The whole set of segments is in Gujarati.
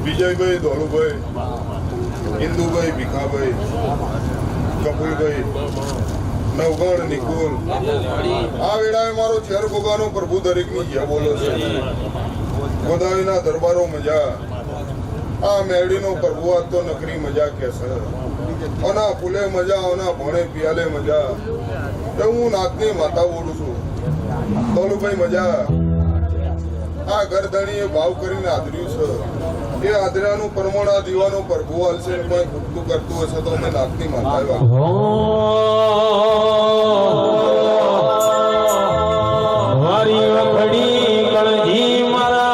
વિજયભાઈ, ધોલુભાઈ, ઇન્દુભાઈ, ભીખાભાઈ, કપૂરભાઈ, નવગણ, નિકુલ, આ વેળાએ મારો ચેર ગોગાનો પ્રભુ દરેકની જય બોલો છે. ગોદાવીના દરબારો મજા, આ મેળીનો પ્રભુ આજ તો નકરી મજા કે છે. ઓના ફૂલે મજા, ઓના ભણે પિયાલે મજા. હું નાથની માતા બોલું છું. ધોલુભાઈ મજા, આ ગરદણીએ ભાવ કરીને આદર્યું છે. એ આદરાનું પ્રમાણ આ દીવાનો પ્રભુ હાલશે. કોઈ ખોટું કરતું હશે તો અમે નાથની માતા મારી વખડી કળજી મારા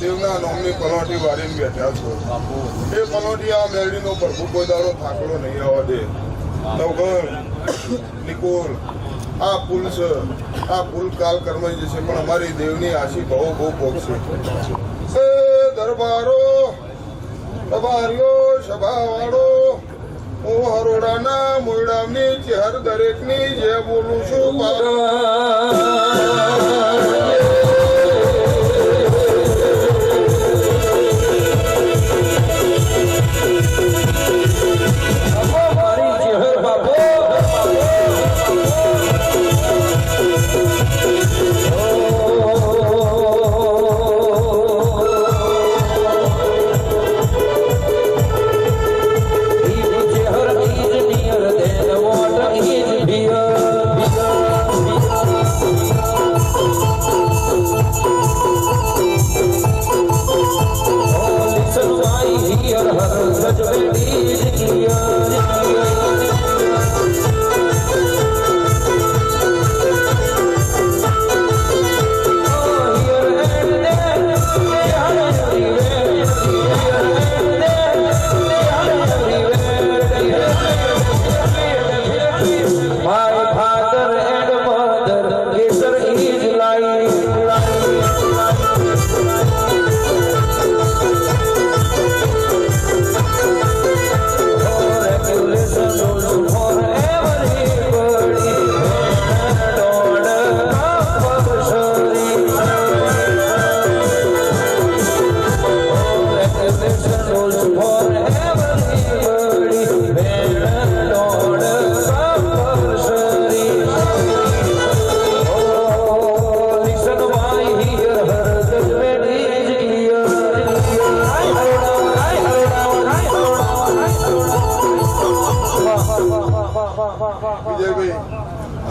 મહાદેવના નામની પલોટી વાળીને બેઠા છો એ પલોટી આ મેળડીનો પ્રભુ કોઈ દાડો થાકડો નહીં આવવા દે. નવગણ નિકોલ આ પુલ છે, આ પુલ કાલ કરમાઈ જશે પણ અમારી દેવની આશી બહુ પોગશે. એ દરબારો દરબારીઓ સભાવાળો હું હરોડાના મોયડાની ચહેર દરેકની જે બોલું છું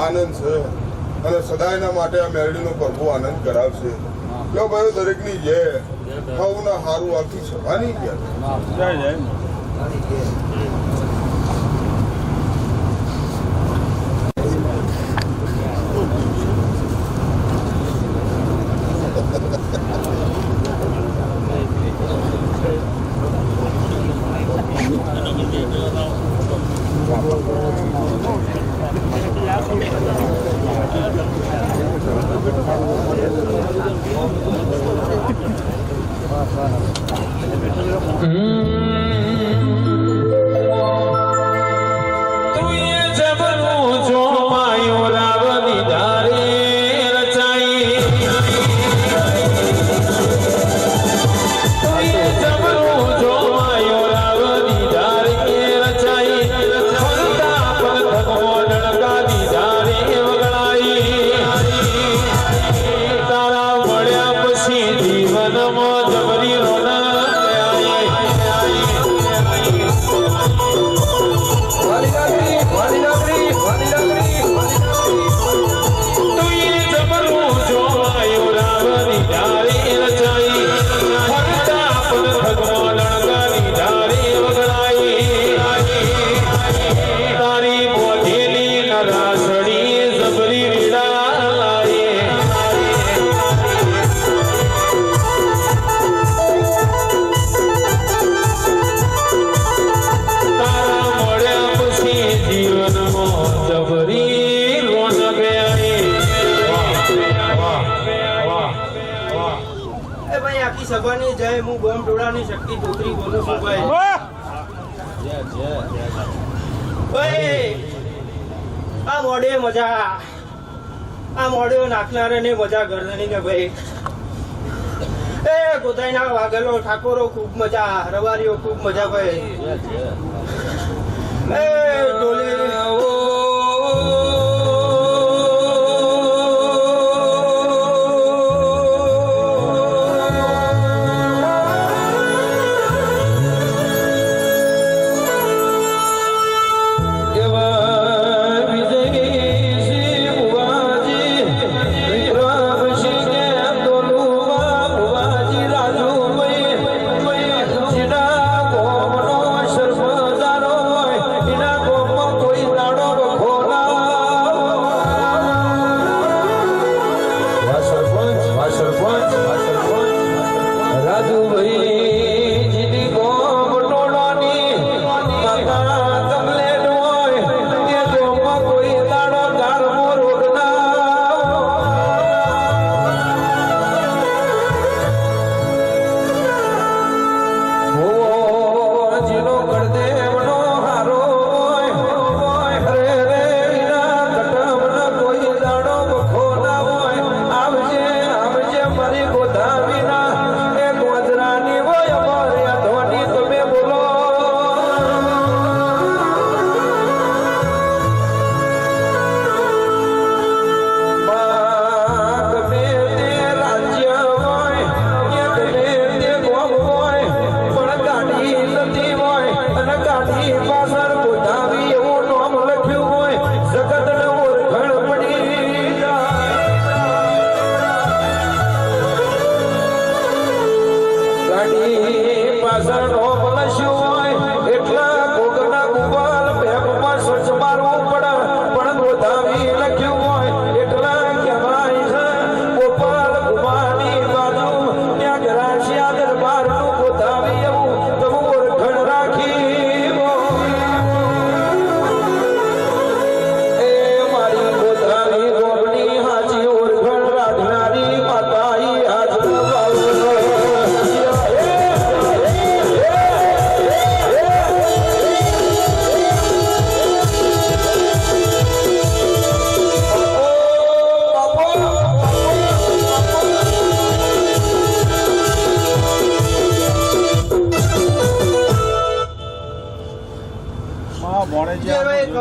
આનંદ છે અને સદાયના માટે આ મેળડીનો પ્રભુ આનંદ કરાવશે. લો ભાઈ દરેકની જય સૌના હારું આખી સભાની જય. સભાની જય. હું ગોમ ટોળાની શક્તિ ધોત્રી બોલું છું ભાઈ. આ મોડે મજા, આ મોડે નાખનારે ને મજા ગરદની ને ભાઈ. એ ગોતાઈના વાગલો ઠાકોરો ખૂબ મજા, રવારીઓ ખૂબ મજા ભાઈ. એ ડોલી Ina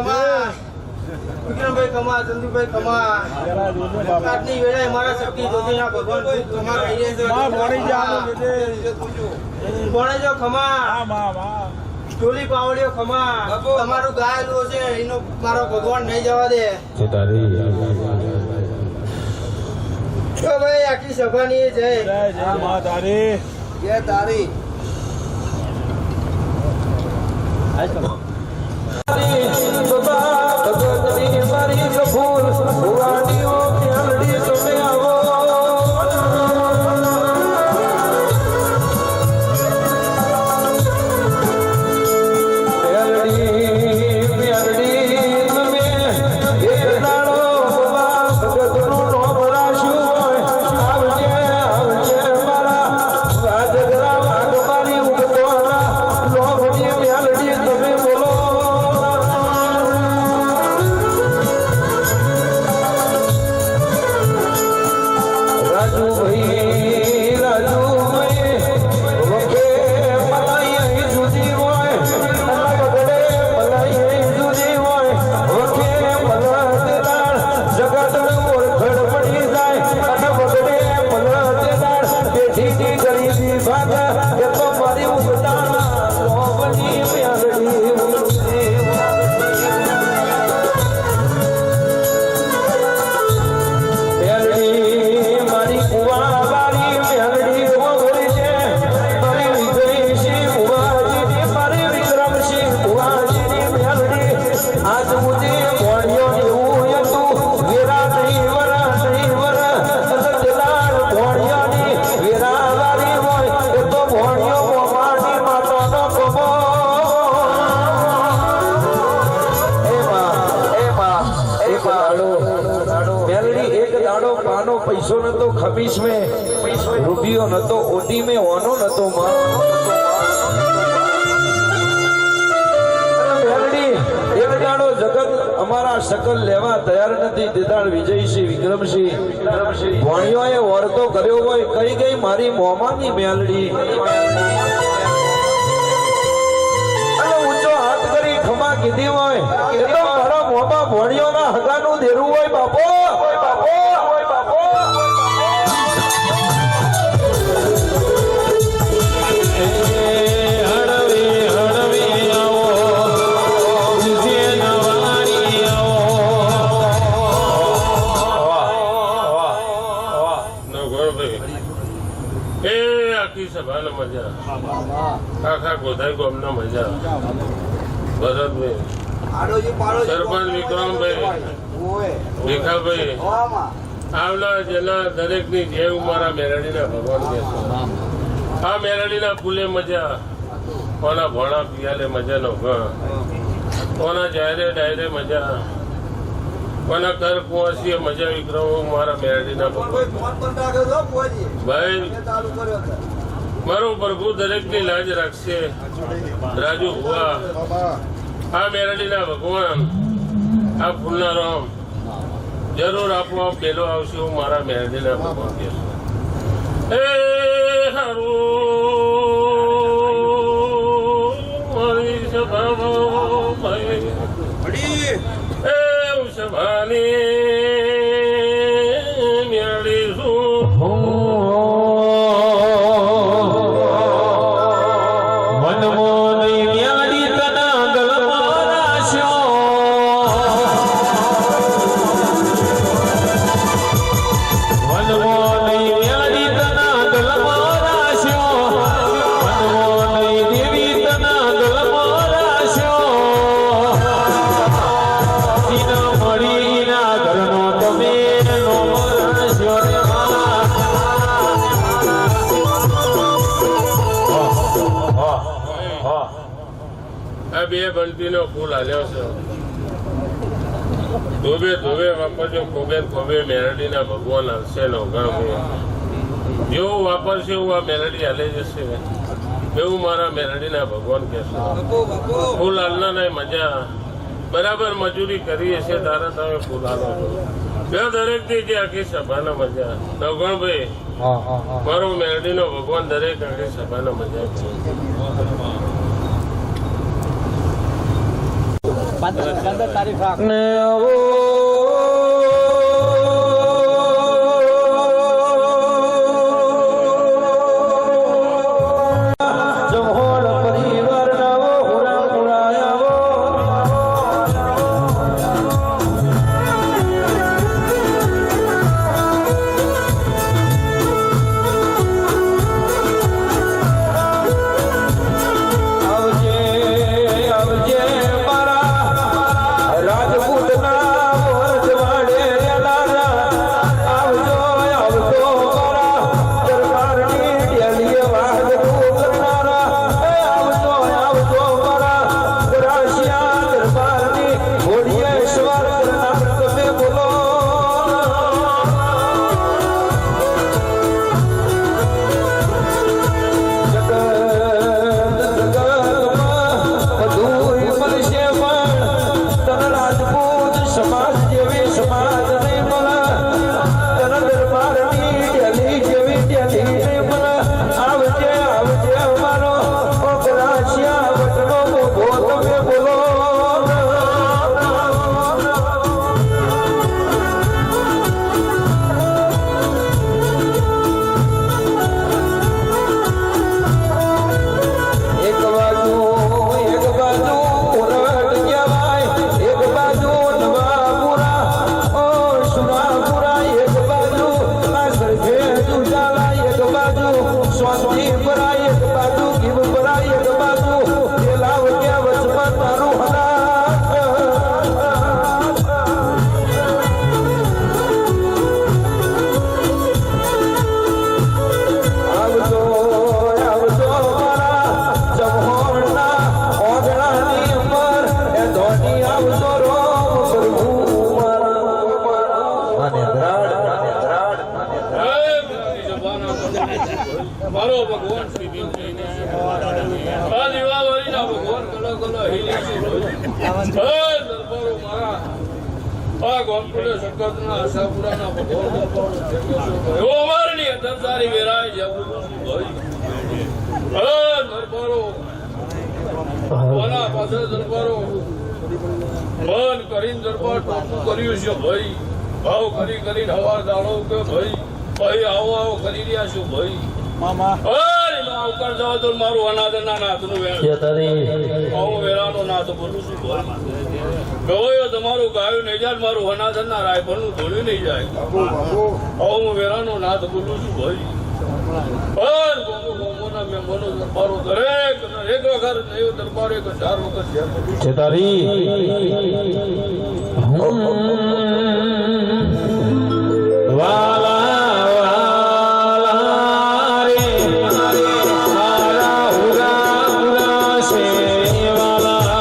ખમા વિક્રમભાઈ ખમા ચંદુભાઈ ખમા આજની વેળાએ મારા શક્તિ જ્યોતિના ભગવાન ખૂબ ખમા કહીએ છે ભણેજો ખમા ટોલી પાવડીઓ ખમા તમારું ગાયેલું છે એનો મારો ભગવાન નહીં જવા દે તો ભાઈ આખી સભાની જય તારી पैसो न तो खबीस में रुपयो न तो ओटी में ओनो न तो एक दाड़ो जगत अमारा शकल लेवा तैयार नहीं दिदाड़ विजयसिंह विक्रमसिंह भणियो ए वर्तो कर्यो होय कई गई मारी मोमानी मेलडी अने ऊंचो हाथ करी खमा कीधी होय ए तो मारा मोमा भणियो ना हगानु देरू होय बापो સભાનો મજા આખા ગોધાઈ ગામના મજા ભરતભાઈ સરપંચ વિક્રમભાઈ ભીખાભાઈ આવના જેના દરેકની જેવ મારા મેરડીના ભગવાન કે આ મેરડીના ફૂલે મજા કોના ભોણા પિયાલે મજા નો કોના જાહેરે ડાયરે મજા કોના કર કુંવસીએ મજા વિક્રમ મારા મેરડીના ભગવાન ભાઈ મારો પ્રભુ દરેકની લાજ રાખશે રાજુ ભુવા આ મેરડીના ભગવાન આ ફૂલના રામ જરૂર આપોઆપ પેલો આવશે હું મારા મેરડીના ભગવાન કે એ હારું મારી સભામાં ભાઈ એ સભાની મેરડી શું બે બંટીનો ફૂલ હાલ્યો છે ધોબે ધોબે વાપરજો ખોબે ખોબે મેરડીના ભગવાન હાલશે નવગામે જેવું વાપરશે એવું આ મેરડી હાલે જશે એવું મારા મેરડીના ભગવાન કહેશે ફૂલ હાલના નહીં મજા બરાબર મજૂરી કરીએ છે તારા તમે ફૂલ હાલો છો દરેક ની જે આખી સભાનો મજા નવગણભાઈ મારો મેરડીનો ભગવાન દરેક આખી સભાનો મજા છે 15 તારીખ રાખ. ને આવો જમહોણ પરિવારના આવો, હુરા હુરાય આવો. આવજે આવજે મારા રાજપૂતના મોરજવાડે રહેલાના. આવજો આવજો મારા દરબારની ડેલીએ વાગતું કરનારા. આવજો આવજો મારા ગરાસિયા દરબારની ઘોડીએ સવાર કરનાર. તમે બોલો રાજપૂત સમાજ જેવી સમાજ નહીં મળે. તન દરબારની ડેલી જેવી ડેલી નહીં મળે. આવજે આવજે અમારો ગરાસિયા વટનો મોભો. તમે બોલો એક બાજુ ઉરટ કહેવાય, એક બાજુ નવાપુરા ઓ સુરાપુરા, એક બાજુ આ સરખે દુજાલા, એક બાજુ શાંતિપુરા, એક બાજુ ગીરપુરા, એક બાજુ વેલાવટિયા. વચમાં તારું આવજો આવજો મારા જમહોણના ઓગણાની ઉંમર એ ધોની. આવજો રોમ પ્રભુ મારા અને દ્રાડ મારો ભગવાન શ્રી ભીમજીને આ દિવાળીના ભગવાન કલા કલા હિલી છે. દરબારો મારા આ ગોમપુરે સખતના આશાપુરાના ભગવાન એવો અમારની અંદર સારી વેરાય જવું ભાઈ. દરબારો કોના પાસે દરબારો મન કરીને દરબાર ટોપું કર્યું છે ભાઈ. ભાવ કરી કરીને હવા દાડો કે ભાઈ ભાઈ આવો આવો કરી રહ્યા છું ભાઈ. આવકાર જાવ તો મારું અનાદરના નાથનું વેણ. હું વેરાનો નાથ બોલું છું ભાઈ. ગવાયો તમારું ગાયું નહીં જાય, મારું અનાદરના રાયફળનું ધોળ્યું નહીં જાય. હું વેરાનો નાથ બોલું છું ભાઈ. ગોમોના મેમોનો દરબારો દરેક એક વખત નહીં દરબાર એક 4 વખત વાલા વાલા રે મારા હુરા હુરા છે વાલા.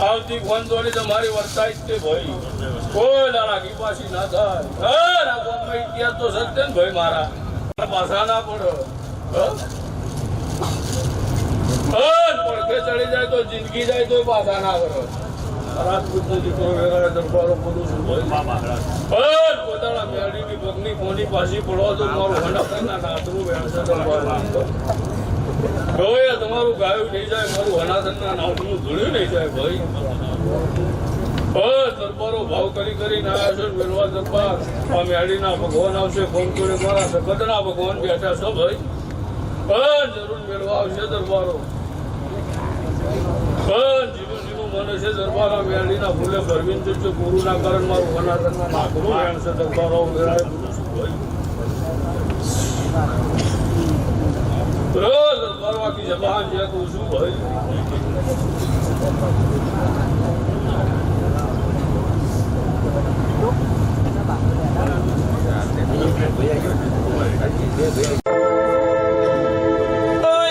આવતી ખોંદોડી તમારી વર્તાય છે ભાઈ. કોઈ દાડા કીપાસી ના થાય. ઇતિહાસ તો સત્ય ને ભાઈ મારા પાછા ના પડો. પડખે ચડી જાય તો જિંદગી જાય તો પાછા ના કરો. રાજપૂત દીકરો વેરા દરબારો બોલું છું ભાઈ. પોતાના મેળીની પગની કોની પાછી પડો તો મારું હનાના નાતનું વેણસે દરબાર. હવે તમારું ગાયું નહીં જાય, મારું અનાદરના નામનું ધૂળ્યું નહીં જાય ભાઈ. બસ દરબારો ભાવ કરીને આવ્યા છે. વેલવા દરબાર આ મેળીના ભગવાન આવશે. ફોન કરી મારા સખતના ભગવાન બેઠા છો ભાઈ. બસ જરૂર મેળવા આવશે દરબારો. બસ જીનું જીનું મને છે દરબાર આ મેળીના ફૂલે ભરવીને જશે. પૂરું ના કારણ મારું અનાદરના નાકનું વેણ છે દરબારો. વેળાએ બધું શું ભાઈ. દરબારો આખી જબાન છે તું શું ભાઈ. Oh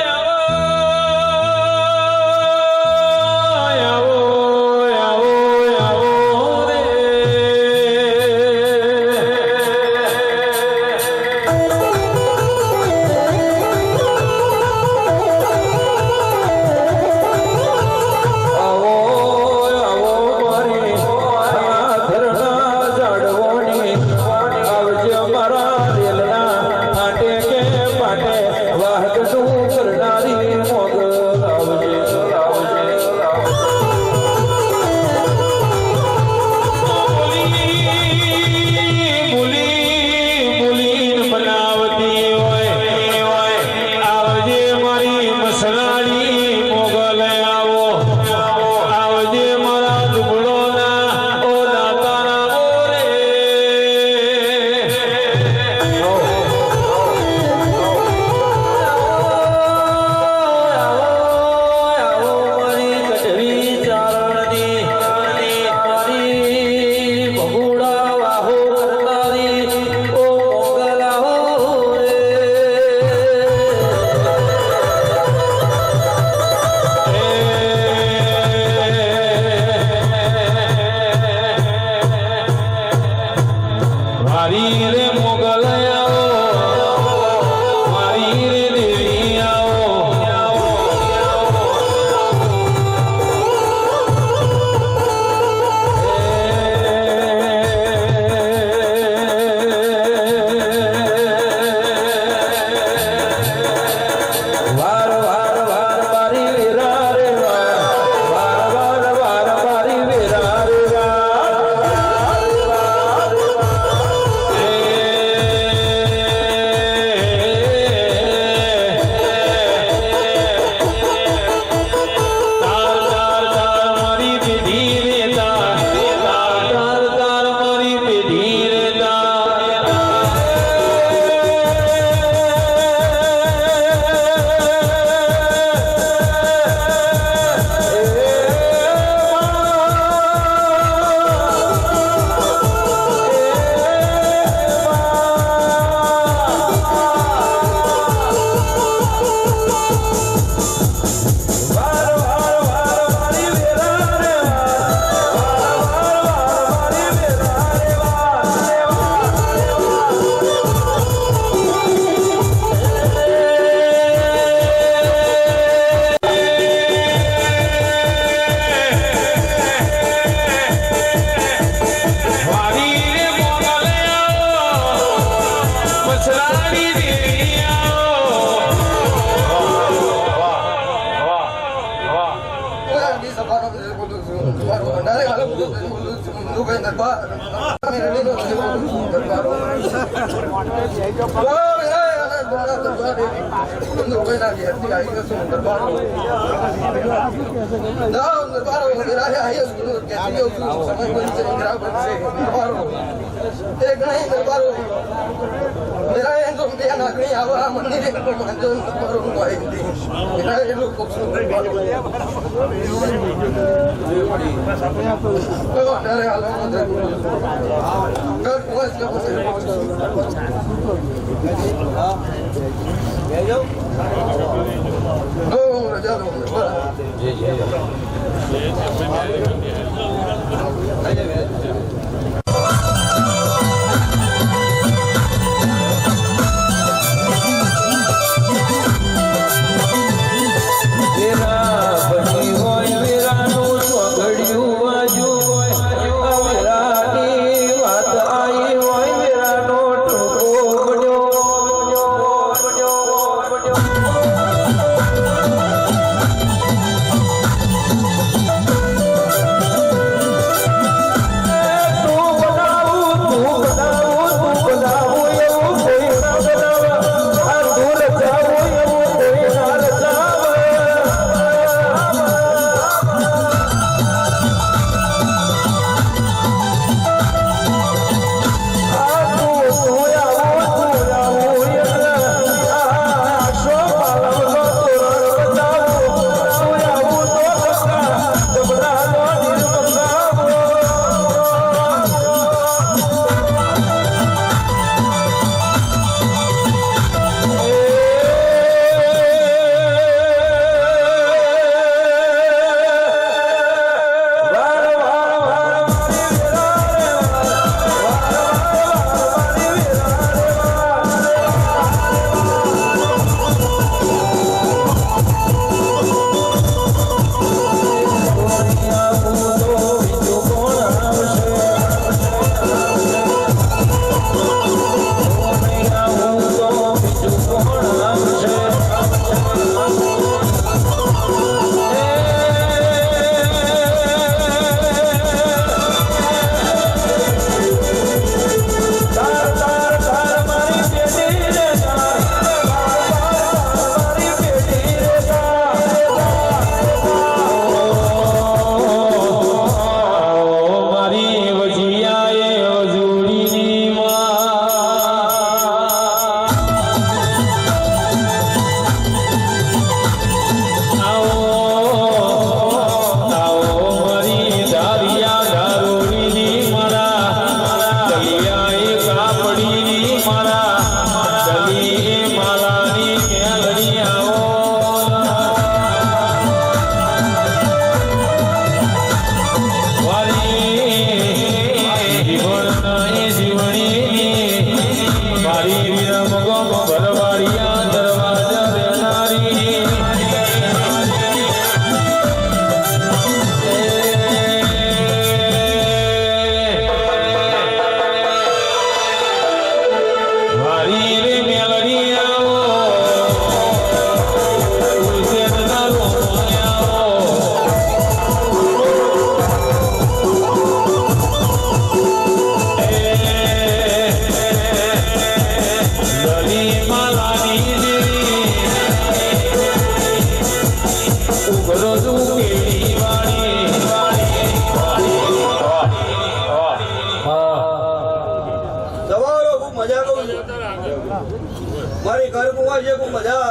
કુંવર છે ખૂબ મજા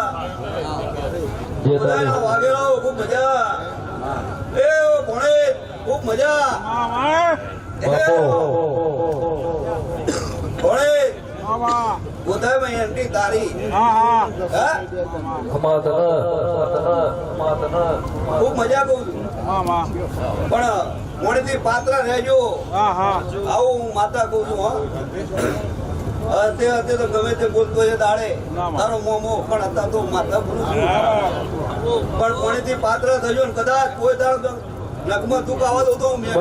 બધાના વાઘેરાઓ ખૂબ મજા એ ભણે ખૂબ મજા ભણે ગોધામાં એન્ટ્રી તારી ખૂબ મજા કહું છું પણ મોણેથી પાત્ર રહેજો આવું હું માતા કહું છું અત્યારે તો ગમે તે બોલતો એ દાડે તારો મોમો પણ અત્યારે તો માતા બોલું છું પણ મોણેથી પાત્ર થજો ને કદાચ કોઈ દાડ નગમાં તું આવા દો તો મેં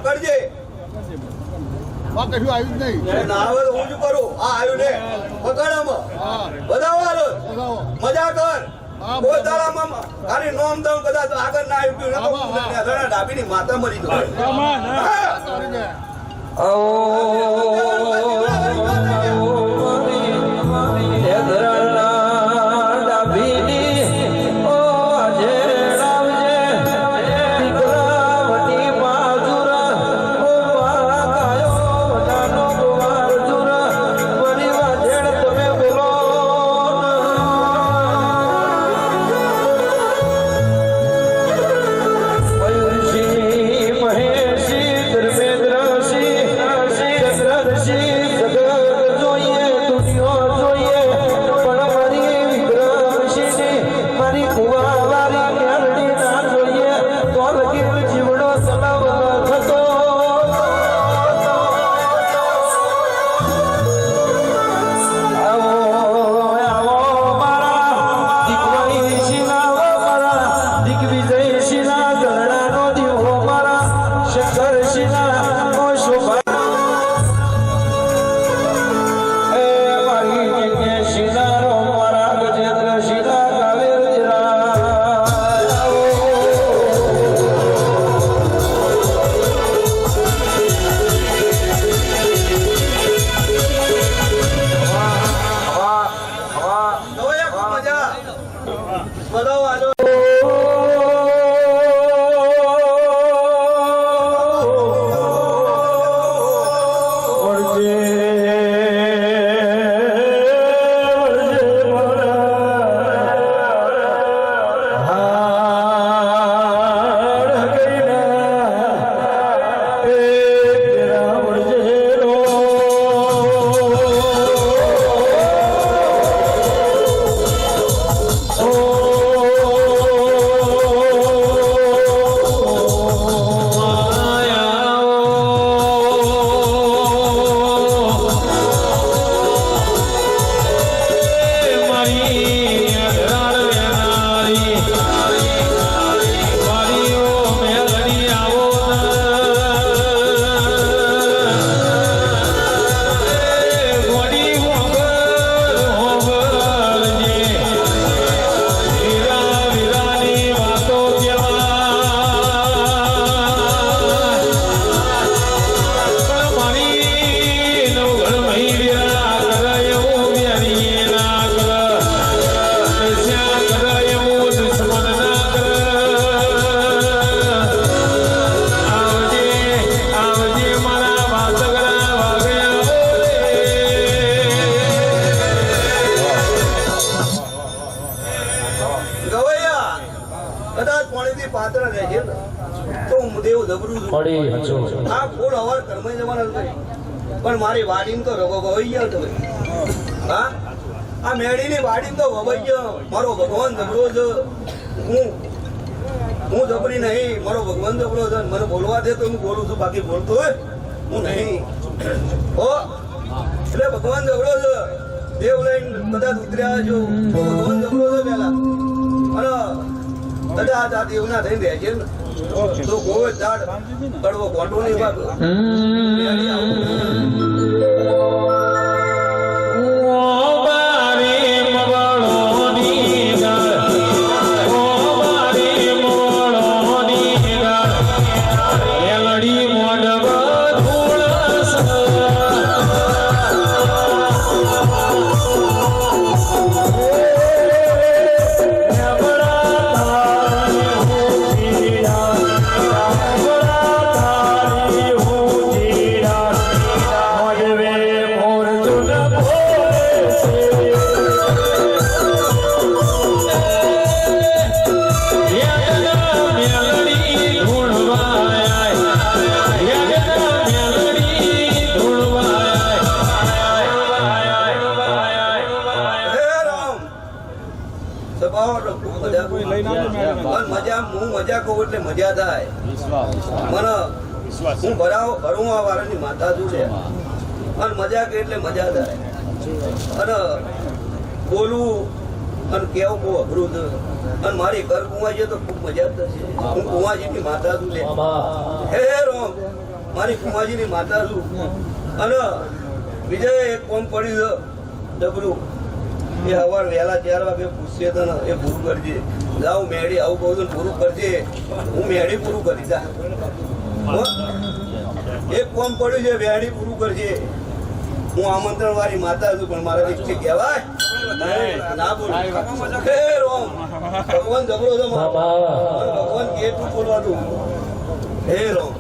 પકડજે કશું આવ્યું જ નહીં ના આવે તો હું જ કરું આ આવ્યું ને પકડામાં બધાવાળો મજા કર કોઈ દાડામાં ખાલી નોમ દઉં કદાચ આગળ ના આવ્યું ડાબીની માતા મરી પણ મારી વાડીમાં તો રગો વહી ગયો તો હા આ મેળીની વાડીમાં તો વવાઈ ગયો મારો ભગવાન જબરો છે હું જબરી નહીં મારો ભગવાન જબરો છે મને બોલવા દે તો હું બોલું છું બાકી બોલતો હોય હું નહીં હો એટલે ભગવાન જબરો છે દેવ લઈને કદાચ ઉતર્યા છો ભગવાન જબરો છે પેલા અને કદાચ આ દેવના થઈને રહે છે ને તો ગોળ ઝાડ કડવો ગોંડો નહીં વાગો મજા હું મજા કહું એટલે મજા થાય મને હું ભરવા વાળાની માતા છું છે અને મજા કે એટલે મજા થાય અને બોલવું અને કેવું બહુ અઘરું છે અને મારી ઘર કુંવાજી તો ખૂબ મજા જ થશે હું કુંવાજીની માતા છું લે હે રોમ મારી કુંવાજીની માતા છું અને બીજે એક કોમ પડ્યું છે ડબરું એ સવાર વહેલા 4 વાગે પૂછશે તો એ પૂરું કરજે જાઉં મેળી આવું કહું છું પૂરું કરજે હું મેળી પૂરું કરી દા એક કોમ પડ્યું છે મેળી પૂરું કરજે હું આમંત્રણ વાળી માતા છું પણ મારા દીકરી કહેવાય ના બોલું હે રોમ ભગવાન જબરો છે ભગવાન કેટલું બોલવાનું હે રોમ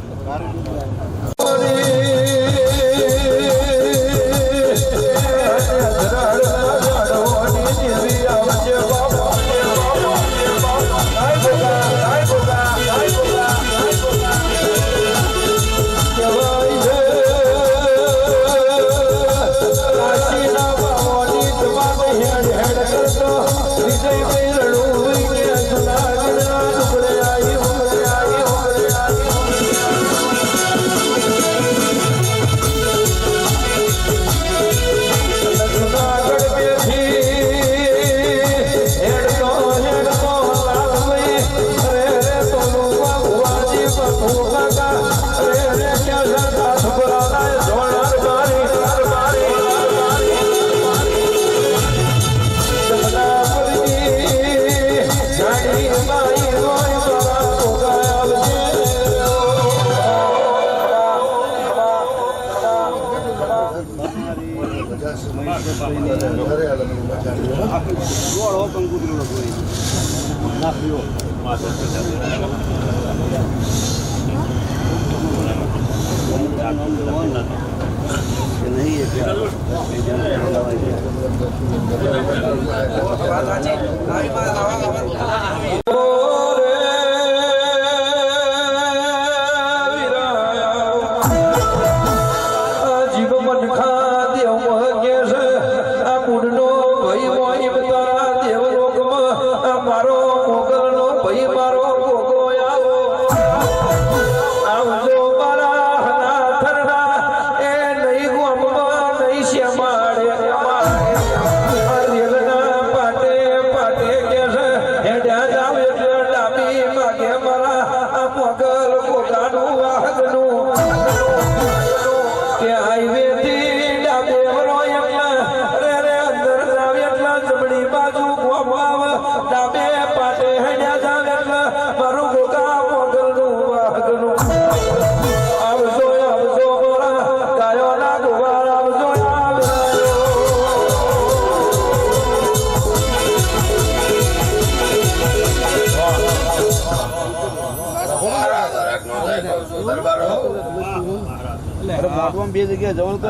બે જગ્યાએ જવાનું તો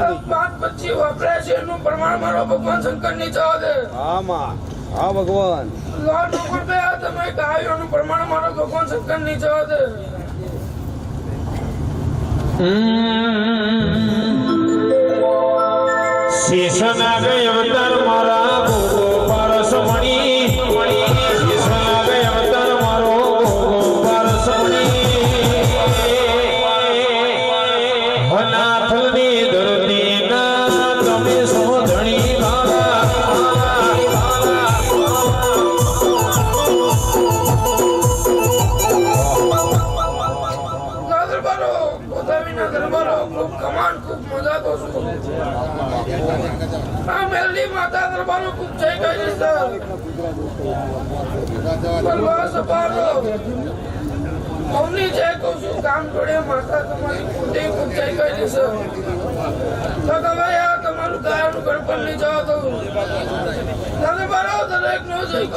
પછી વપરાય છે એનું પ્રમાણ મારો ભગવાન શંકર ની થવા દે હા માં હા ભગવાન લોટ ઉપર બે તમે ગાયોનું પ્રમાણ મારો ભગવાન શંકર ની થવા દે શેષના ગય અવતાર મારા ભોગો પરસમણી શેષના ગય અવતાર મારો ભોગો પરસમણી અનાથની ધરતી ના તમે સોધણી બસ પાડો મમ્મી છે કહું છું કામ જોડે માતા તમારી કુંડી ઊંચાઈ કરી દેશે તો તમે આ તમારું ગાયનું ગણપણ લઈ જાઓ તો તમે બરાબર દરેક નો જોઈ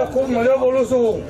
ખૂબ મજા બોલું છું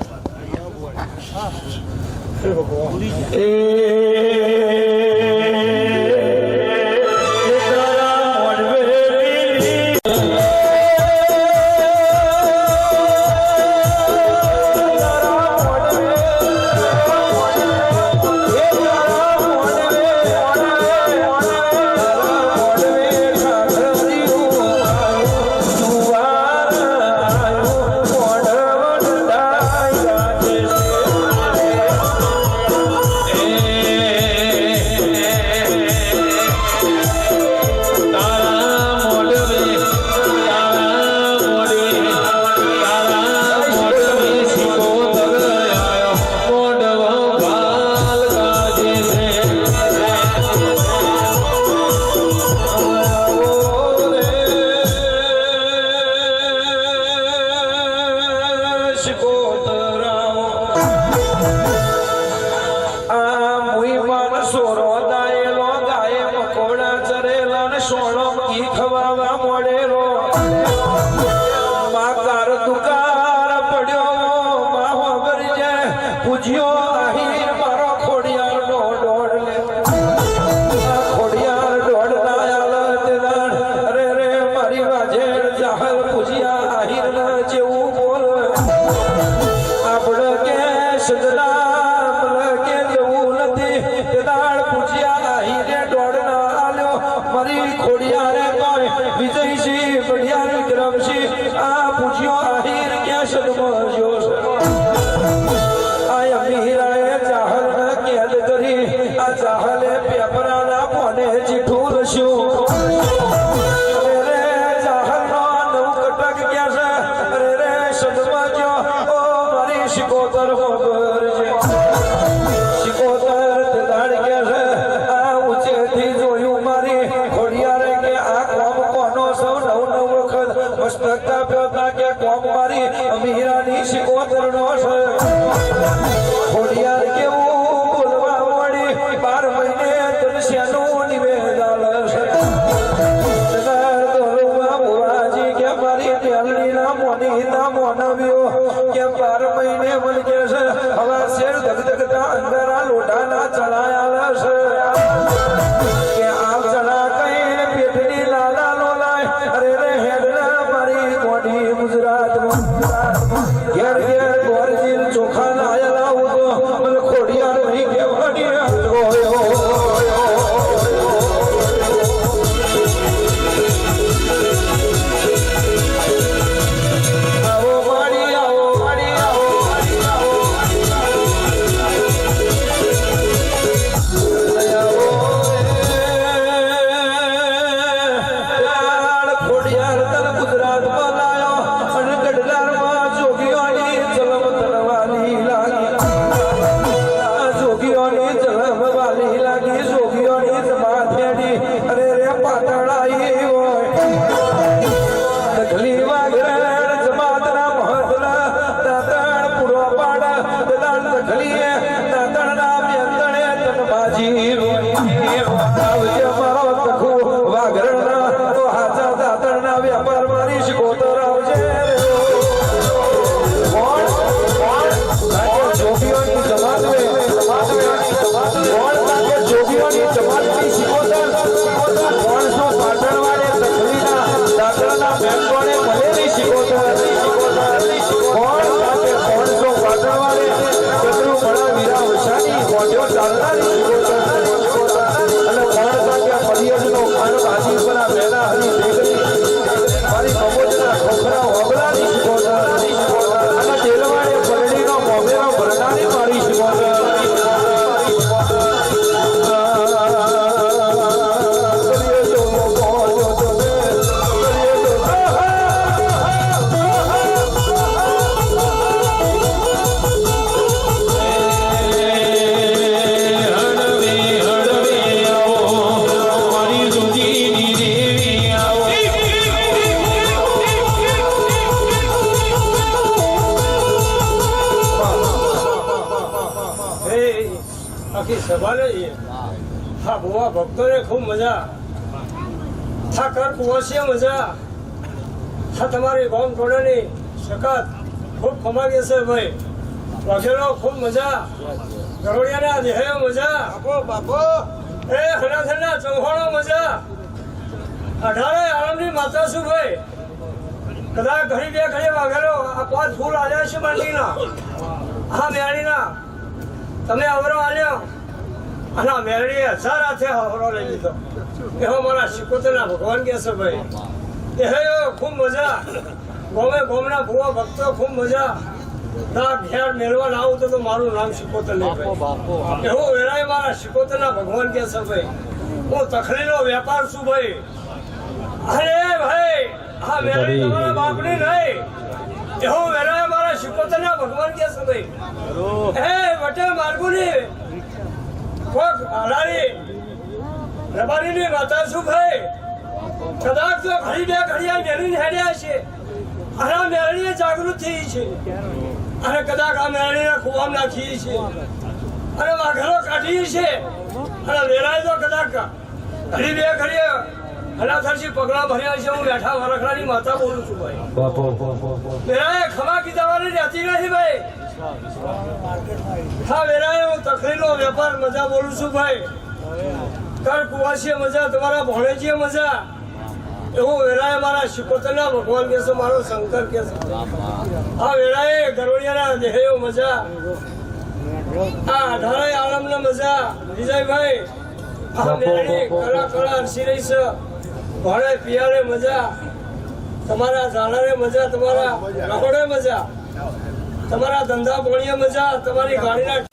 ગુજરાત બોલાયો ખવડાવજે જોગીઓની જમાત જોગીઓની જમાતની શિકોતર માણસો પાટણવાડે તકલીના દાદરાના બેંકોને મળેલી શિકોતર માણસો પાટણવાડે કદરું ઘણા વીરા વસાની મોઢો ચાલનારી શિકોતર અને માણસા પરિયજનો ખાન ભાજી પર મેના હરી દેગરી મારી કમોજના ખોખરા હોબલાની શિકોતર અને તેલવાડે પરડીનો મોમેરો ભરનારી મારી શિકોતર આખી સભા લઈએ હા ભુવા ભક્તોને ખૂબ મજા હા કર કુવાસીએ મજા હા તમારી ગોમ ટોળાની સખત ખૂબ કમાવી છે ભાઈ વઘેરો ખૂબ મજા ગરોડિયાના દેહયો મજા એ હનાથના ચૌહાણો મજા 18 આલમની માતા છું ભાઈ કદાચ ઘડી બે ઘડી વાગેલો આ 5 ફૂલ આવ્યા છે મંડીના હા મેળીના તમે અવરો આલ્યો અને મેળવીએ 1000 હાથે અવરો લઈ લીધો એવો મારા શિકોતરના ભગવાન કે છે ભાઈ એ ખૂબ મજા ગોમે ગોમના ભુવા ભક્તો ખૂબ મજા ના ઘેર મેળવા ના આવું તો મારું નામ શિકોતર નહીં ભાઈ એવો વેરાય મારા શિકોતરના ભગવાન કે છે ભાઈ હું તખલીનો વેપાર છું ભાઈ અરે ભાઈ હા મેળવી તમારા બાપની નહીં એવો વેરાય મારા શિકોતરના ભગવાન કે છે ભાઈ હે વટે માર્ગુની કોક હાલારી રબારીની માતા શું ભાઈ કદાચ તો ઘડી બે ઘડિયા મેળવીને હેડ્યા છે અને આ મેળવીને જાગૃત થઈ છે અને કદાચ આ મેળવીને ખુવામ નાખી છે અને વાઘરો કાઢી છે અને વેરાય તો કદાચ ઘડી બે ઘડિયા હલાથરથી પગલા ભર્યા છે હું બેઠા વરખડાની માતા બોલું છું ભાઈ વેરાય ખમા કીધાવાની રહેતી નથી ભાઈ હા વેરાય હું તકલીનો વેપાર મજા બોલું છું ભાઈ કર કુવાસીએ મજા તમારા ભોણેજીએ મજા એવું વેરાય મારા શિકોતરના ભગવાન કે છે મારો શંકર કે છે આ વેરાય ગરોડિયાના દેહયો મજા આ 18 આલમના મજા વિજયભાઈ આ મેળી કળા કળા હરસી રહી છે ભોણે પિયાળે મજા તમારા ઝાડાને મજા તમારા રહોડે મજા તમારા ધંધા પોણીએ મજા તમારી ગાડીના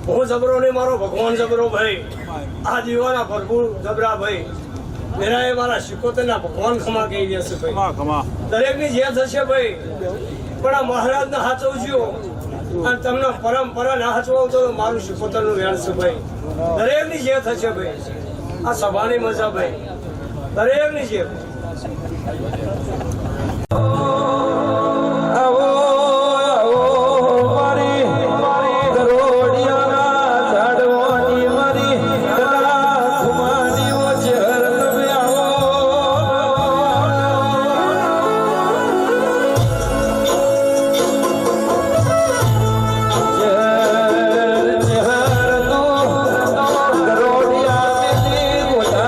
હું જબરો ને મારો ભગવાન જબરો ભાઈ આ દીવાના ભરપૂર જબરા ભાઈ મેરા મારા શિકોતરના ભગવાન ખમા કહી દેશે ભાઈ દરેક ની જે થશે ભાઈ પણ આ મહારાજ ને હાચવજો અને તમને પરંપરા ના હાચવો તો મારું શિકોતર નું વેણ છે ભાઈ દરેક ની જે થશે ભાઈ આ સભાની મજા ભાઈ દરેક ની જે ગરોડિયા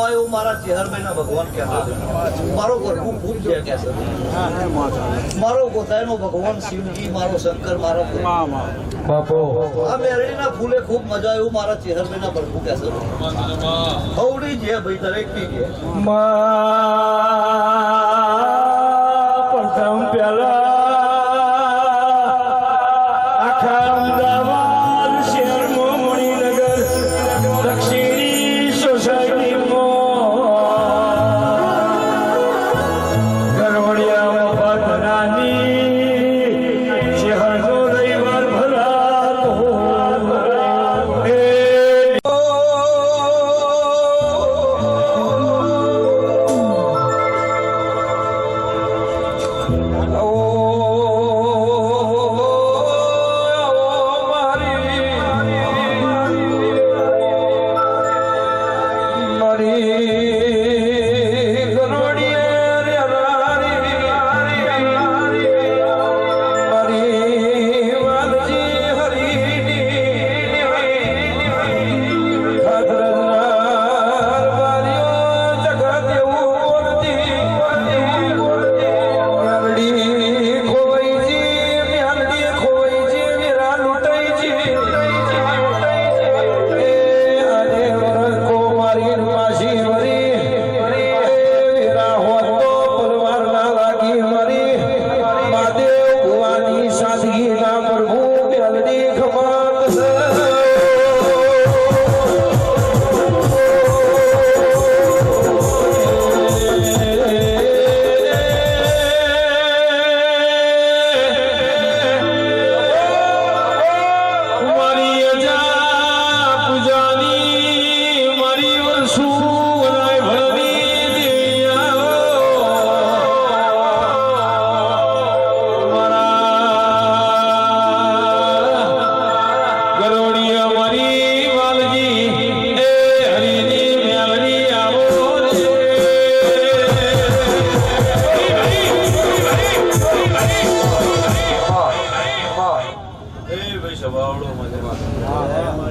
હોય એવું મારા ચેહરભાઈના ભગવાન કહેતા હતા. મારો પ્રભુ ખૂબ છે કે છે. મારો ગોતાઈનો ભગવાન શિવજી, મારો શંકર, મારો બાપો આ મેરડીના ફૂલે ખૂબ મજા એવું મારા ચેહરભાઈના પ્રભુ કહે છે. હવડી છે ભાઈ, દરેકની છે. પ્રથમ પેલા આખા અમદાવાદ શહેરમાં મણિનગર દક્ષિણી સોસાયટીમાં ગરવડિયા મફતનાની શહેરનો રવિવાર ભરાતો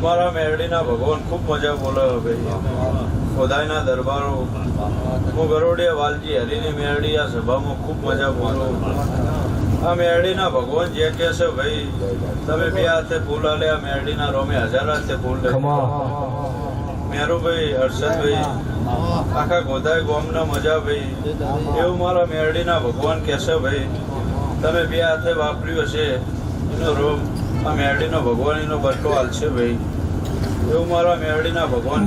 મારા મેરડીના ભગવાન ખૂબ મજા બોલાવે ભાઈ. ખોદાઈના દરબારો, હું ગરોડિયા વાલજી હરીની મેરડી આ સભામાં ખૂબ મજા બોલું. આ મેરડીના ભગવાન જે કહે છે ભાઈ, તમે બે હાથે ફૂલ આલે, આ મેરડીના રોમે હજાર હાથે ફૂલ લે. મેરુભાઈ, હર્ષદભાઈ, આખા ગોધાઈ ગોમના મજા ભાઈ, એવું મારા મેરડીના ભગવાન કહેશે ભાઈ. તમે બે હાથે વાપર્યું હશે એનો રોમ આ મેરડીનો ભગવાન એનો બદલો હાલશે ભાઈ, એવું મારા મેરડીના ભગવાન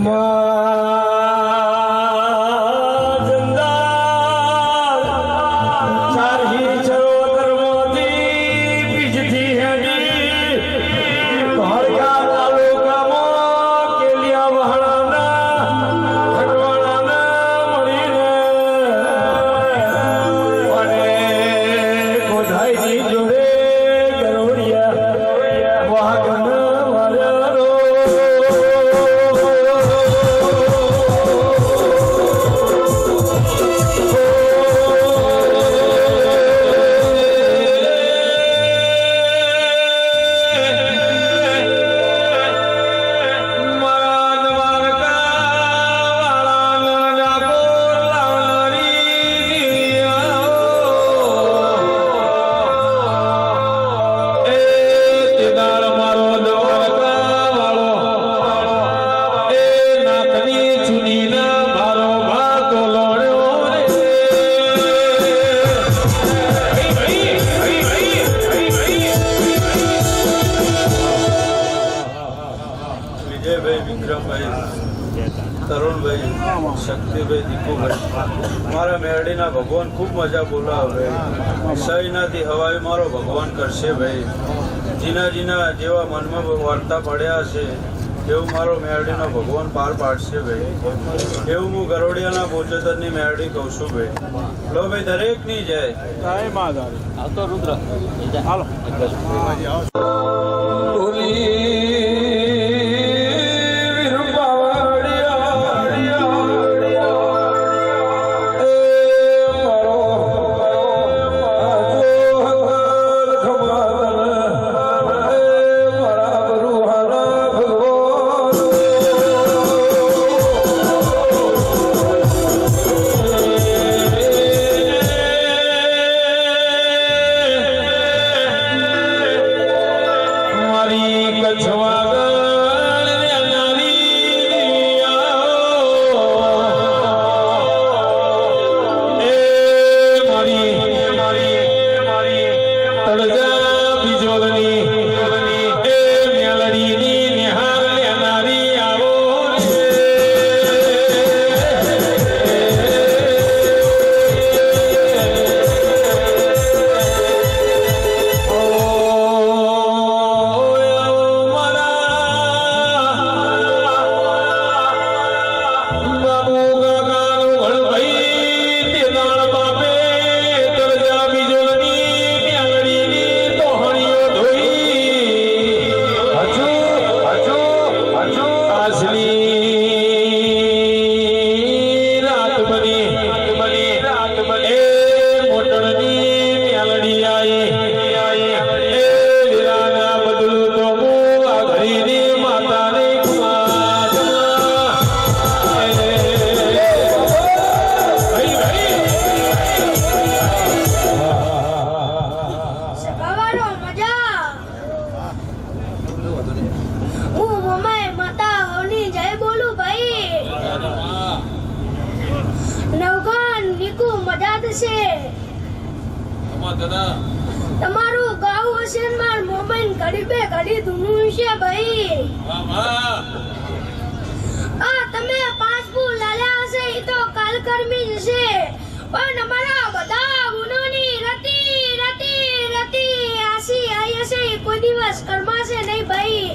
શક્તિભાઈ, દીપુભાઈ, મારા મેરડીના ભગવાન ખૂબ મજા બોલાવે. સહીનાથી હવાઈ મારો ભગવાન કરશે ભાઈ. જીના જીના જેવા મનમાં વાર્તા પડ્યા છે એવું મારો મેરડીનો ભગવાન પાર પાડશે ભાઈ. એવું હું ગરોડિયાના બોચોતરની મેરડી કહું છું ભાઈ. લો ભાઈ, દરેકની જાય. રુદ્ર હાલો. છે તમારું ગાવું હશે ને માર મોબાઈલ ઘડી બે ઘડી ધૂનું છે ભાઈ તમે 5 ફૂલ લાલ્યા હશે એ તો કાલ કર્મી જશે પણ અમારા બધા ગુનોની રતી આસી આઈ હશે એ કોઈ દિવસ કરમાશે નહીં ભાઈ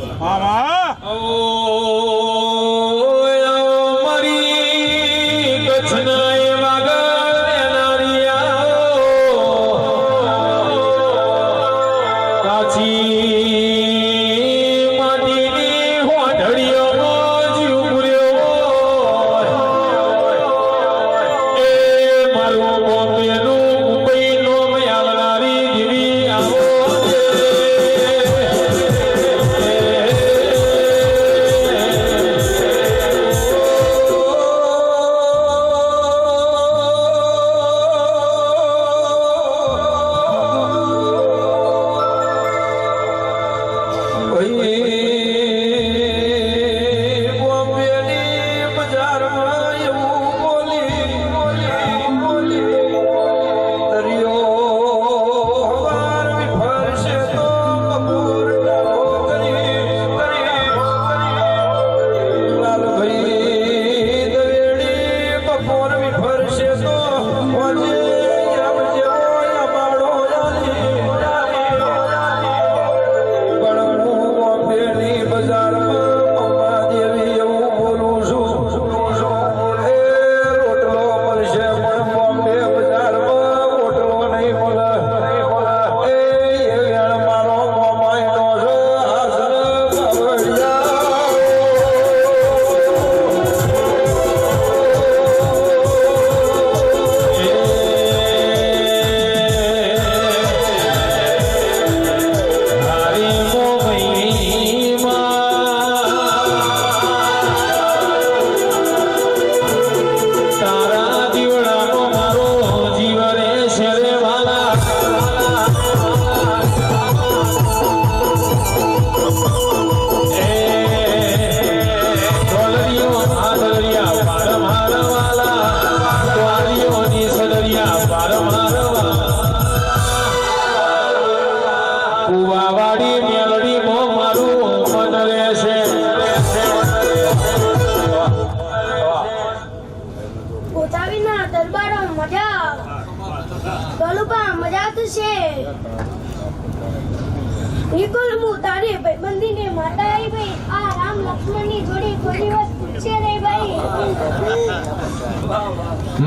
નિકુલ હું તારી ભાઈબંધી ને માતા આવી ભાઈ આ રામ લક્ષ્મણ ની જોડી કોઈ દિવસ પૂછે નહીં ભાઈ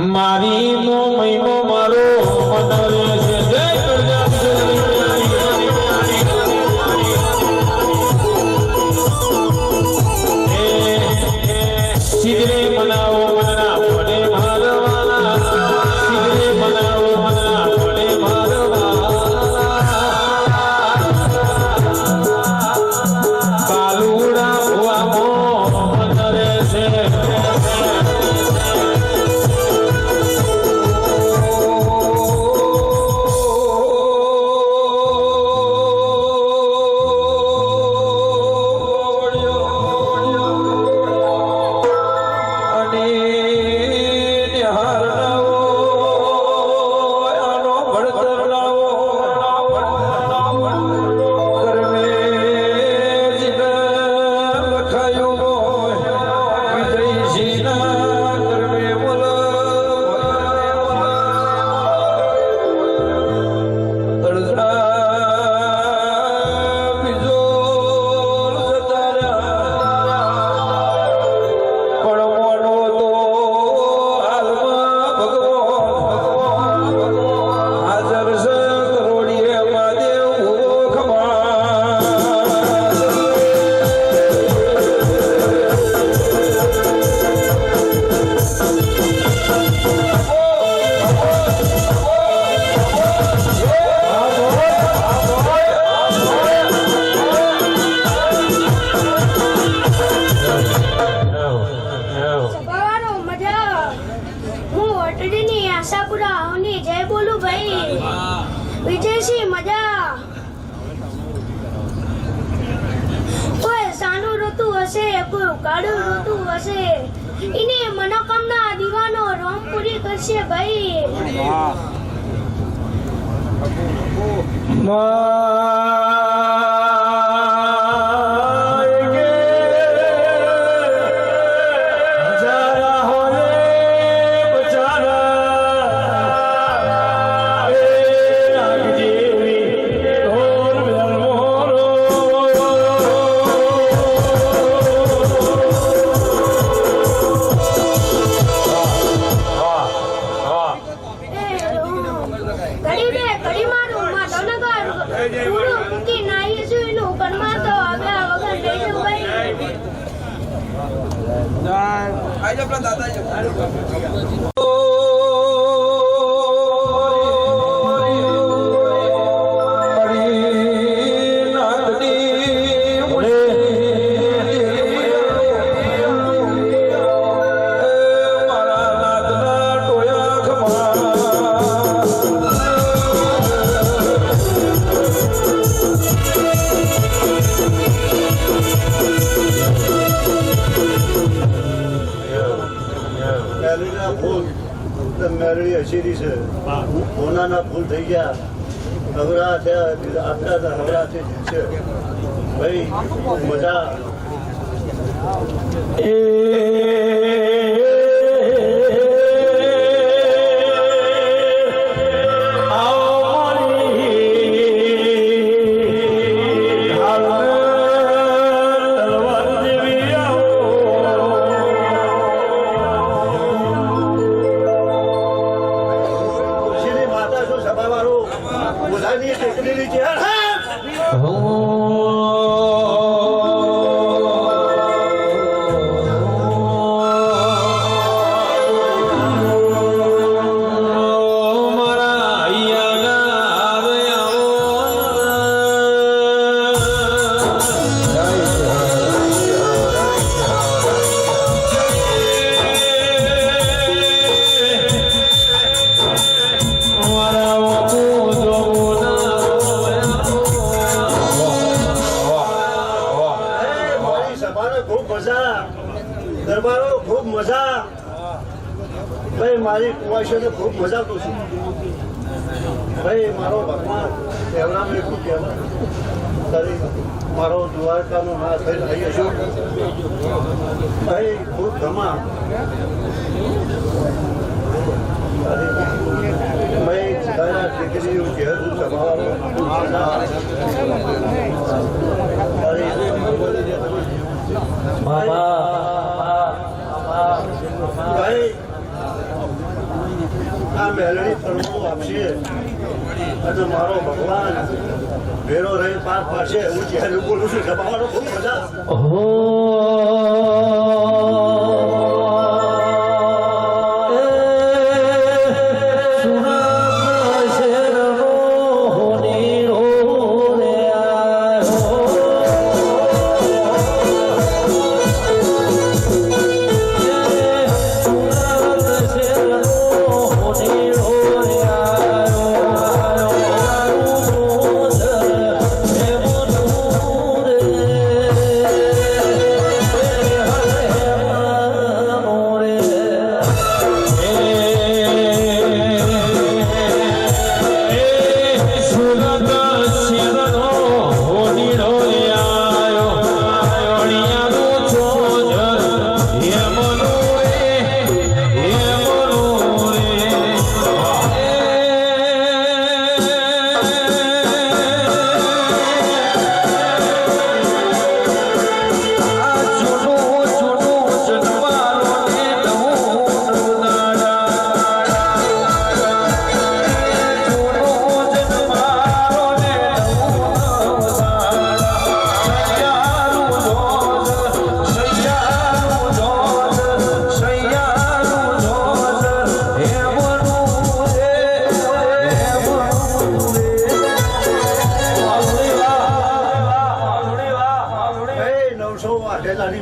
મારી નો મહિનો મારો મનરે છે જય સિદ્ધરે મનાવો મનના ભણે મારવાલા સિદ્ધરે મનાવો મનના ભણે મારવાલા કાલુડા ભુવા મનરે છે વિજયસિંહ મજા કોઈ સાનું ઋતુ હશે કોઈ કાળું ઋતુ હશે એને મનોકામના દીવાનો રોમ પૂરી કરશે ભાઈ મેરડી હસીરી છે સોનાના ફૂલ થઈ ગયા હવરા થયા આપણા હવરા છે ભાઈ મજા દરબારો ખૂબ મજા ભાઈ મારી કુવાશોને ખૂબ મજા કરું છું ભાઈ મારો ભગવાન કહેવડામાં એટલું કહેવાય તારી મારો દ્વારકાનો ના થઈને આવી છું ભાઈ ખૂબ ગમા ભાઈ તારા દીકરીઓ ઘેર સંભાળો ભાઈ આ મેલડી ફરવું આપશે અને મારો ભગવાન ભેરો રહી પાર પાડશે હું જ્યારે બોલું છું સભાવાનો ખૂબ મજા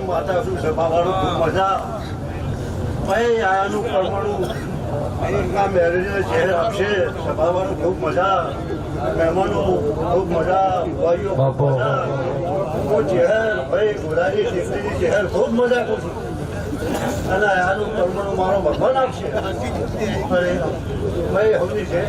માતા શું સભાવાળું ખૂબ મજા ભાઈ આનું પરમાણું આ મેરેજને ચહેર આપશે સભાવાનું ખૂબ મજા મહેમાનો ખૂબ મજા ભાઈઓ ખૂબ મજા હું ચહેર ભાઈ ગુલાબી દીકરીની ચહેર ખૂબ મજા કરું છું અને આનું કર્મનું મારો ભગવાન આપશે અરે ભાઈ હવની છે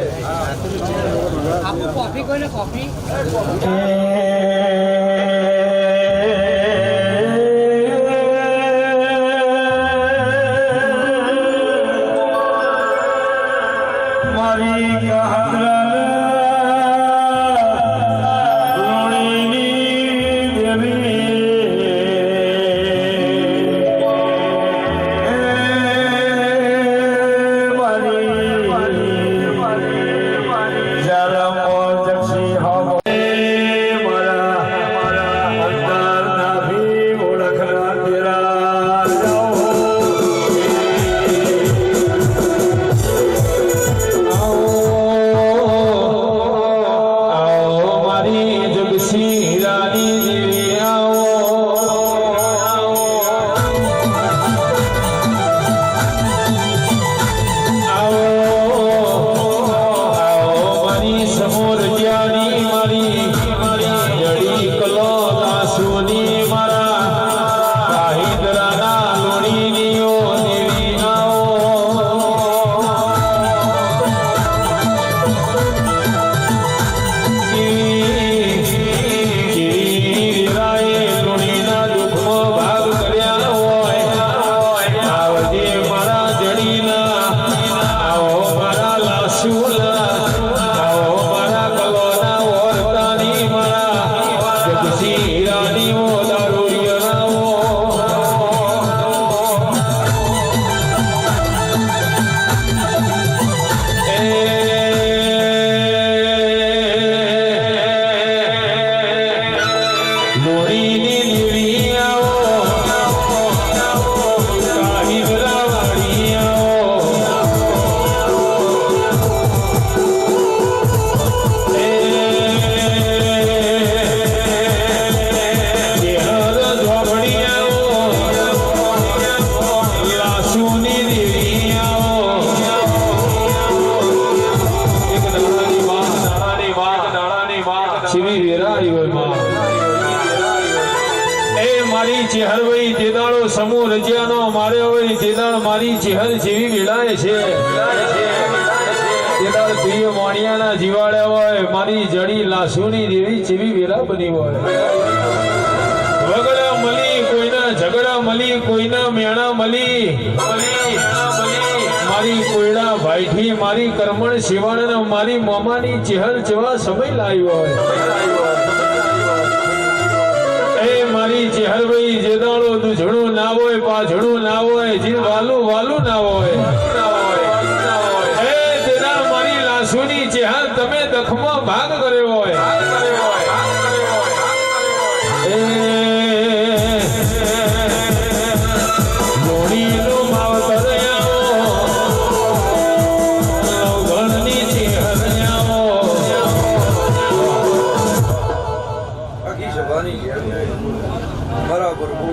ચેહરભાઈ તેદાળો સમૂહ રજિયાનો મારે હવે તેદાળ મારી ચેહર જેવી વેળાએ છે તેદાળ પ્રિય મોણિયાના જીવાડ્યા હોય મારી જડી લાસુની દેવી જેવી વેળા બની હોય વગડા મળી કોઈના ઝઘડા મળી કોઈના મેણા મળી મારી કોયડા ભાઈથી મારી કર્મણ શિવાણ મારી મોમાની ચેહર જેવા સમય લાવ્યો હોય મારી ચેહરભાઈ જેદાળો દૂધણું ના હોય પાછણું ના હોય જે વાલું વાલું ના હોય હે તેદાળ મારી લાસુની ચેહર તમે દખમાં ભાગ કર્યો હોય લોણીનો માવતર લવગણની ચેહર આખી સભાની મારા પ્રભુ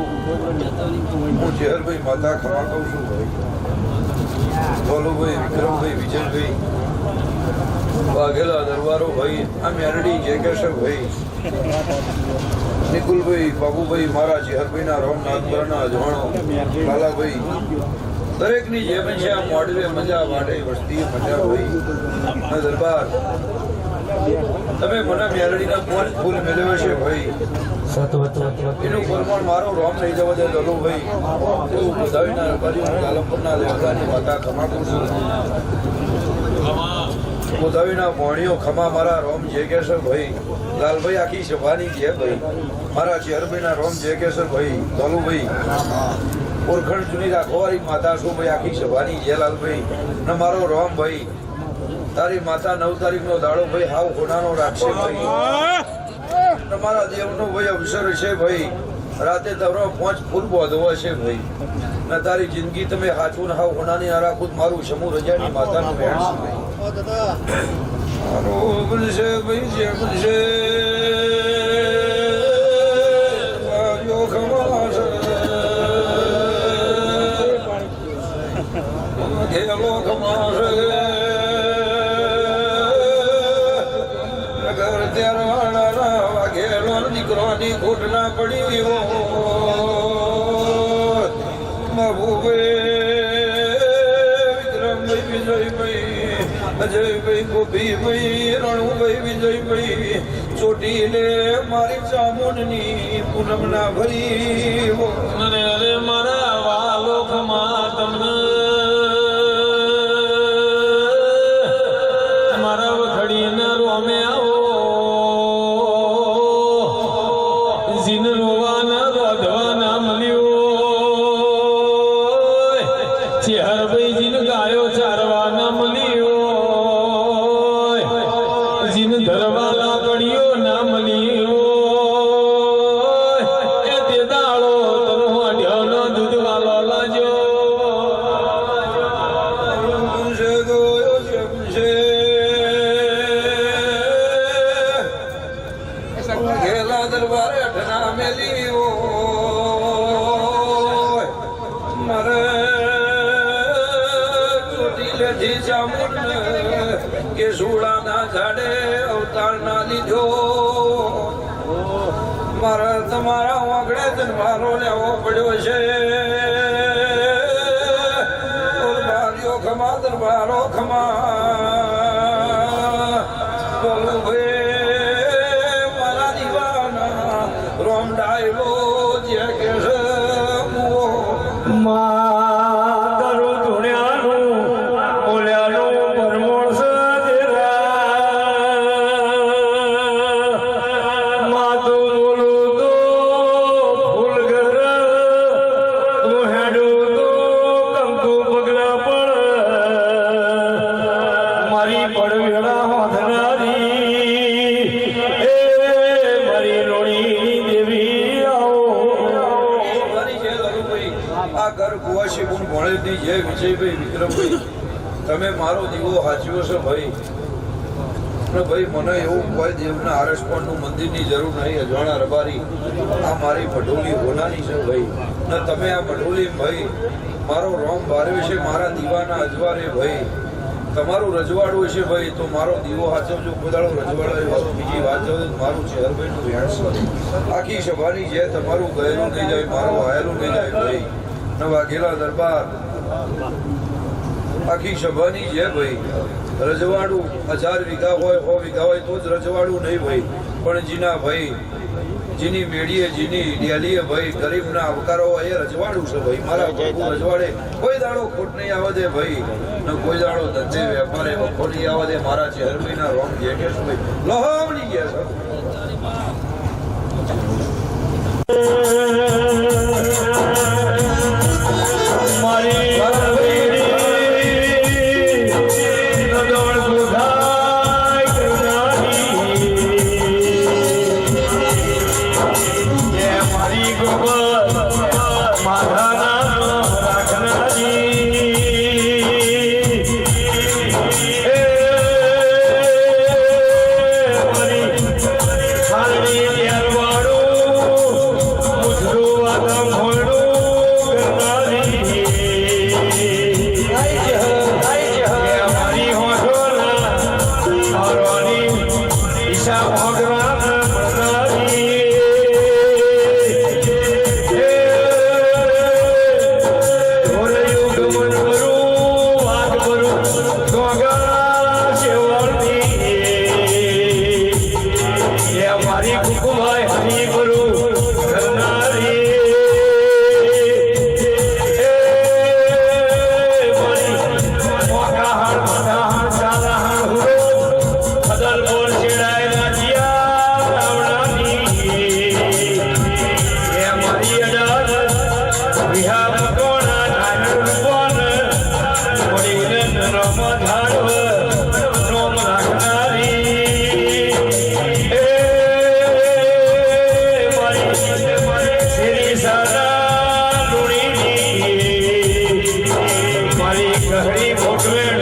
હું ચેહરભાઈ માતા ખમા કહું છું ભાઈ ભોલુભાઈ વિક્રમભાઈ વિજયભાઈ વાઘેલા દરબારો ભાઈ આ મેરડી જયકેશવ ભાઈ નિકુલભાઈ બાબુભાઈ મારા ચેહરભાઈના રોમનાથપુરના અજવાણો લાલાભાઈ દરેકની જે પણ છે આ મોડવે મજા માટે વસ્તી મજા ભાઈ દરબાર તમે મને મેરડીના પોચ ફૂલ મેળવ્યો છે ભાઈ એનું પ્રમાણ મારો રોમ લઈ જવા દે દલુભાઈ એવું બધાવીના રબારીઓ ગાલમપુરના લેવડાની માતા ખમા કરું છું બધાવીના મોણીઓ ખમા મારા રોમ જે કેસર ભાઈ લાલભાઈ આખી સભાની છે ભાઈ મારા ચેહરભાઈના રોમ જે કેસર ભાઈ દલુભાઈ ઓળખણ જૂની રાખવાળી માતા છું ભાઈ આખી સભાની છે લાલભાઈ ને મારો રોમ ભાઈ તારી માતા 9 તારીખનો દાડો ભાઈ હાવ હોનાનો રાખશે ભાઈ તમારા દેવનો ભાઈ અવસર છે ભાઈ રાતે તવરો 5 ફૂલ બોધવો છે ભાઈ ને તારી જિંદગી તમે હાચું હાવ હોનાની ના રાખું મારું સમૂહ રજાની માતાનું વેણ છે ભાઈ મારો બનશે ભાઈ જે બનશે વાયો ખમાશે એ લોકો નગર ત્યારવાળા વાઘેલો દીકરોની ખોટ ના પડી વિક્રમભાઈ વિજયભાઈ અજયભાઈ ગોપીભાઈ રણુભાઈ વિજયભાઈ ચોટીલે મારી ચામુંડની પૂનમ ના ભરી અરે મારા વાલોકમાં તમને મારા વખડીના રોમે આવો જીન રોવાના રોધવાના મળ્યો ચેહરભાઈ જીન ગાયો ચારવાના મળ્યો જીન ધરવાના પડ્યો ના મળ્યો એ તે દાળો તમો અઢ્યોનો દૂધ વાલો લાજો ઘેલા દરબારે અઠના મેલી મારે ચોટીલેથી ચામુંડ કે સુડાના ઝાડે અવતાર ના લીધો મારા તમારા વાગડે જન્મારો લેવો પડ્યો છે દરબારીઓ ખમા દરબારો ખમા બોલું ભાઈ મારા દીવાના રોમ ડાયલો જે કે મારું ધુણ્યાનું ઓલ્યાનું પરમોળ માતું બોલું તો ફૂલ ઘર તું હેડું તો કંકુ પગલા પડ મારી પડવેળા હોધનારી એ મારી લોણીની દેવી આવો આ ઘર કુવાસી ગુણ ભણેલી જય વિજયભાઈ વિક્રમભાઈ તમે મારો દીવો હાચ્યો છે ભાઈ ને ભાઈ મને એવું કોઈ દેવના આરસપણનું મંદિરની જરૂર નહીં અજવાણા રબારી આ મારી ભડોલી હોનાની છે ભાઈ ને તમે આ ભડોલી ભાઈ મારો રોમ ભાર્યો છે મારા દીવાના અજવારે ભાઈ તમારું રજવાડું છે ભાઈ તો મારો દીવો હાચવજો ખોદાળો રજવાડો બીજી વાત જો મારું ચેહરભાઈનું વ્યાસ આખી સભાની જે તમારું ગયેલું નહીં જાય મારું આયેલું નહીં જાય ભાઈ ને વાઘેલા દરબાર આખી સભાની જે ભાઈ રજવાડું 1000 વીઘા હોય 100 વીઘા હોય તો જ રજવાડું નહીં ભાઈ પણ જીના ભાઈ જીની મેડીએ જીની ડેલીએ ભાઈ ગરીબના આવકારો એ રજવાડું છે ભાઈ મારા પ્રભુ રજવાડે કોઈ દાડો ખોટ નહીં આવે દે ભાઈ ને કોઈ દાડો ધંધે વેપારે વખો નહીં આવે દે મારા ચેહરભાઈના રોમ જે કે ભાઈ લોહામણી ગયા છે મારી મારી ગહરી મોટવે